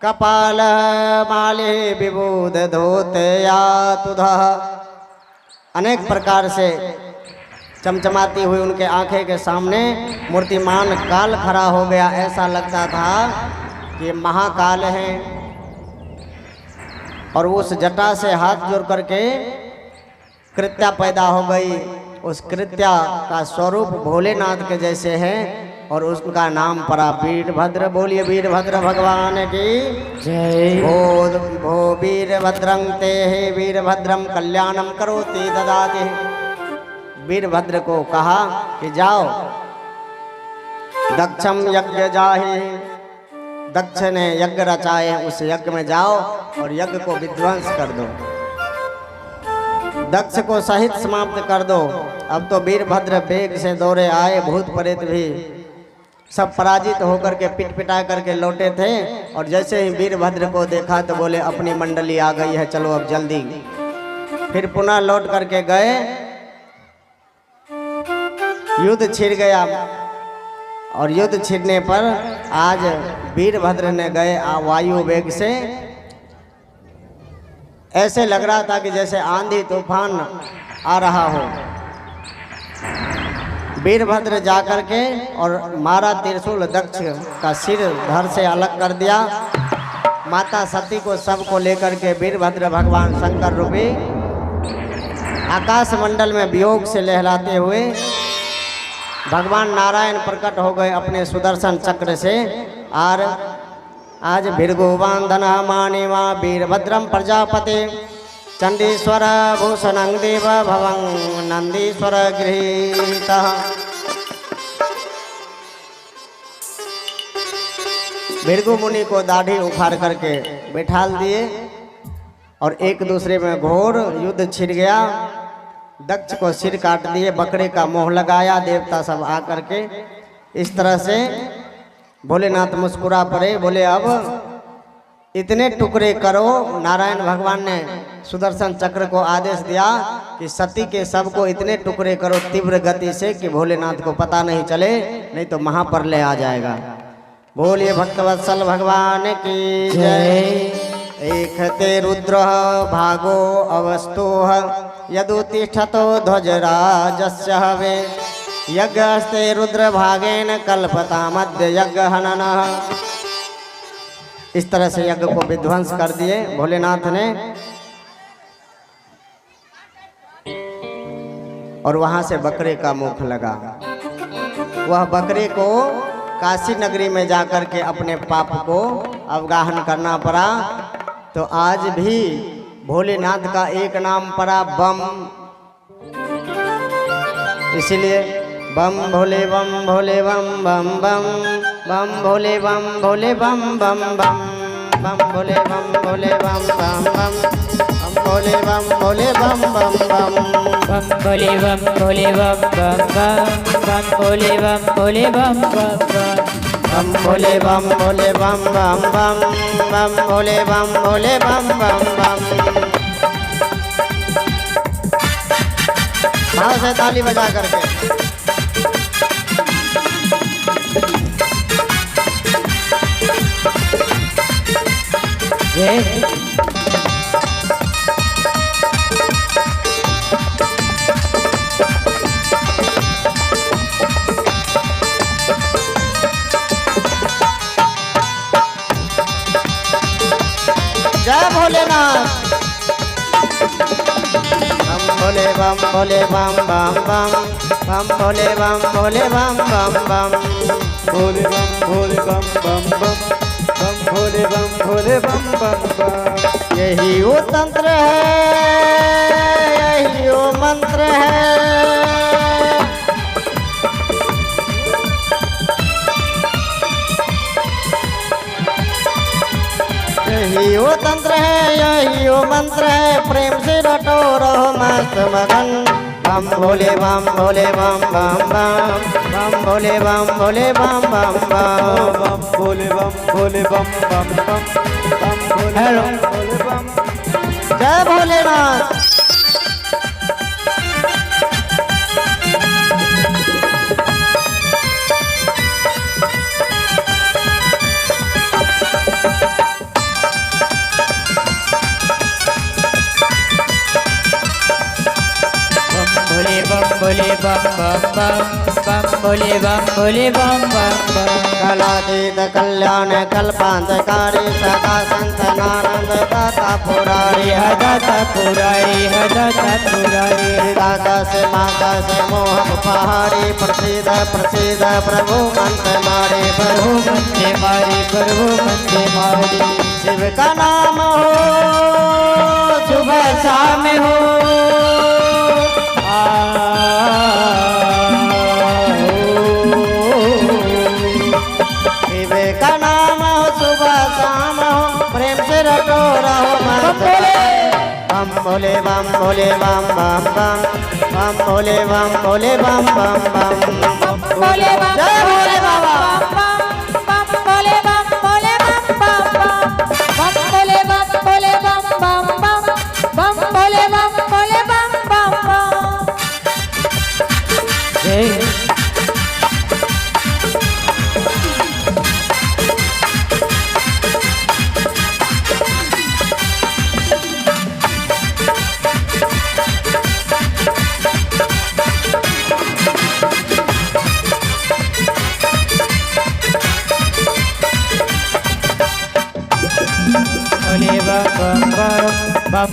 कपाल माले विबुध धोतया तुधा। अनेक प्रकार से चमचमाती हुई उनके आंखें के सामने मूर्तिमान काल खड़ा हो गया। ऐसा लगता था कि महाकाल है। और उस जटा से हाथ जोड़ करके कृत्या पैदा हो गई। उस कृत्या का स्वरूप भोलेनाथ के जैसे है और उसका नाम पड़ा वीरभद्र। बोलिए वीरभद्र भगवान की जय। भो वीरभद्रं ते हे वीरभद्रम कल्याणम करोति ददाति। वीरभद्र को कहा कि जाओ दक्षम यज्ञ जाहि। दक्ष ने यज्ञ रचाए, उस यज्ञ में जाओ और यज्ञ को विध्वंस कर दो, दक्ष को सहित समाप्त कर दो। अब तो वीरभद्र वेग से दौड़े आए। भूत प्रेत भी सब पराजित होकर के पिट पिटा करके लौटे थे। और जैसे ही वीरभद्र को देखा तो बोले अपनी मंडली आ गई है, चलो अब जल्दी। फिर पुनः लौट करके गए। युद्ध छिड़ गया और युद्ध छिड़ने पर आज वीरभद्र ने गए वायु वेग से। ऐसे लग रहा था कि जैसे आंधी तूफान आ रहा हो। वीरभद्र जाकर के और मारा त्रिशूल, दक्ष का सिर धड़ से अलग कर दिया। माता सती को सबको लेकर के वीरभद्र भगवान शंकर रूपी आकाश मंडल में वियोग से लहराते हुए भगवान नारायण प्रकट हो गए अपने सुदर्शन चक्र से। और आज भृगुवांदन मानिवा वीरभद्रम प्रजापते चंडीश्वर भूषणं देव भवं नंदीश्वर गृहीतः। भृगु मुनि को दाढ़ी उखाड़ करके बैठाल दिए और एक दूसरे में घोर युद्ध छिड़ गया। दक्ष को सिर काट दिए, बकरे का मोह लगाया। देवता सब आकर के इस तरह से भोलेनाथ मुस्कुरा पड़े। बोले अब इतने टुकड़े करो। नारायण भगवान ने सुदर्शन चक्र को आदेश दिया कि सती के सबको इतने टुकड़े करो तीव्र गति से कि भोलेनाथ को पता नहीं चले, नहीं तो महाप्रलय आ जाएगा। बोलिए भक्तवत्सल भगवान की जय। एक ते रुद्र भागो अवस्तु यदुतिष्ठतो ध्वजराजस्य हवे यज्ञस्ते रुद्र भागेन कल्पता मध्य यज्ञ हननः। इस तरह से यज्ञ को विध्वंस कर दिए भोलेनाथ ने। और वहां से बकरे का मुख लगा। वह बकरे को काशी नगरी में जाकर के अपने पाप को अवगाहन करना पड़ा। तो आज भी भोलेनाथ का एक नाम पड़ा बम। इसीलिए बम भोले बम भोले बम बम बम बम भोले बम भोले बम बम बम बम भोले बम भोले बम बम बम बम भोले बम भोले बम बम बम बम भोले बम भोले बम बम बम बम भोले बम भोले बम बम बम बम भोले बम भोले बम बम बम बम भोले बम भोले बम बम बम। भाव से ताली बजा करके जय। जय भोलेनाथ। बम भोले बम भोले बम बम बम बम भोले बम भोले बम बम बम भोले बम भोले बम बम बम बम भोले बम भोले बम बम बम। यही वो तंत्र है, यही वो मंत्र है। यही वो तंत्र है, यही वो मंत्र है। प्रेम से रटो रहो मस्त मगन। बम भोले बम भोले बम बम बम बम भोले बम भोले बम बम बम बम भोले बम भोले बम बम बम बम भोले बम भोले बम। जय भोलेनाथ। भोले बम बम बम बम भोले बम बम। कलातीत कल्याण कल्पांतकारी सदा संतनानंद दाता पुरारी दाता पुरारी दाता पुरारी। दाता से माता से मोह पहाड़ी प्रसिद्ध प्रसिद्ध प्रभु मंत्र मारे प्रभु मंत्र मारे प्रभु मंत्र मारे। शिव का नाम हो सुबह शाम हो शिव का नाम हो सुबह शाम हो प्रेम से रटो रहो मंत्र बम भोले बम भोले बम बम बम बम भोले बम भोले बम बम बम भोले बम जय भोले बाबा। बम भोले बम भोले बम भोले बम बम भोले बम जय।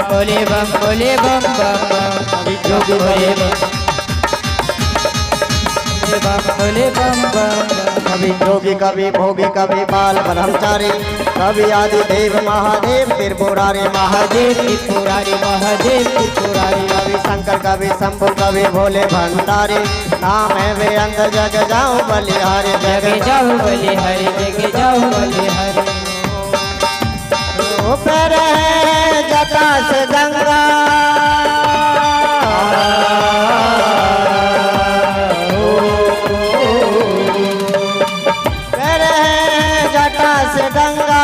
भोले बम भोले बम अभी जोगी भोले बम कभी जोगी कभी भोगी कभी बाल ब्रह्मचारी कभी आदि देव महादेव त्रिपुरारी महादेव त्रिपुरारी महादेव त्रिपुरारी। कभी शंकर कभी शंभु कभी भोले भंडारी नाम है वे अंत जग जाओ बलिहारी जग जाओ बलि हरि जग जाओ बलि हरि। ऊपर है जटा से गंगा ऊपर है जटा से गंगा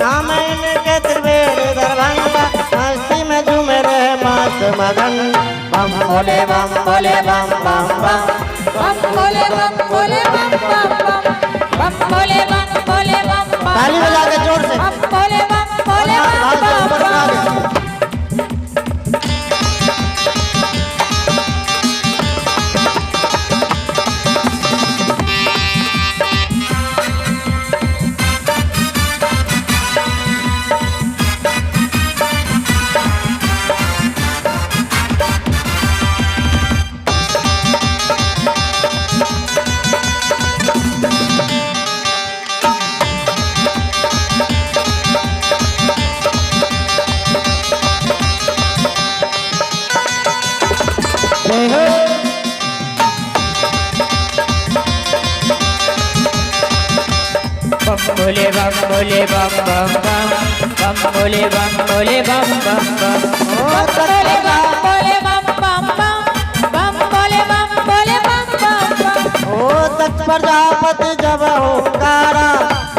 नाम इनके त्रिवेणी दरभंगा मस्ती में झूम रहे मस्त मगन बम भोले बम भोले बम बम बम बम भोले बम भोले बम बम भोले बम भोले बम। ताली बजा के जोर से बम भोले बम भोले बम। जय हो बम भोले बम भोले बम बम भोले बम भोले बम भोले बम भोले बम भोले बम। ओ तत् प्रजापति जब ओंकारा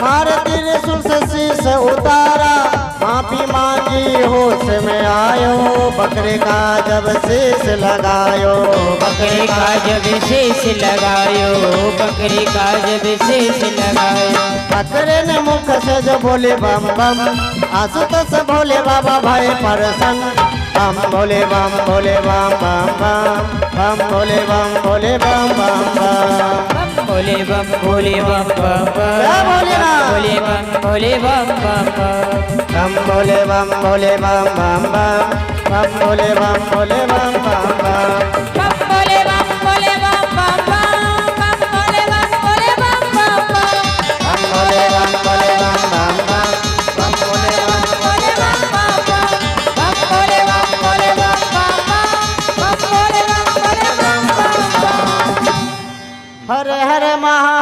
मारे त्रिशूल से शीश उतारा माफी मांगी होश में आयो बकरे का जब शीश लगायो बकरे का जब शेष लगायो बकरे का जब शेष लगायो। बकरे ने मुख से जो बोले बम बम आशुतोष भोले बाबा भय प्रसन्न बम भोले बम भोले बम बम बम भोले बम भोले बम बम भोले बम भोले बम जय भोलेनाथ। भोले बम भोले बम बम भोले बम भोले बम बम भोले बम भोले बम बम भोले बम भोले बम बम भोले बम भोले बम बम भोले बम भोले बम बम भोले बम भोले बम बम भोले बम भोले बम भोले बम हर हर महा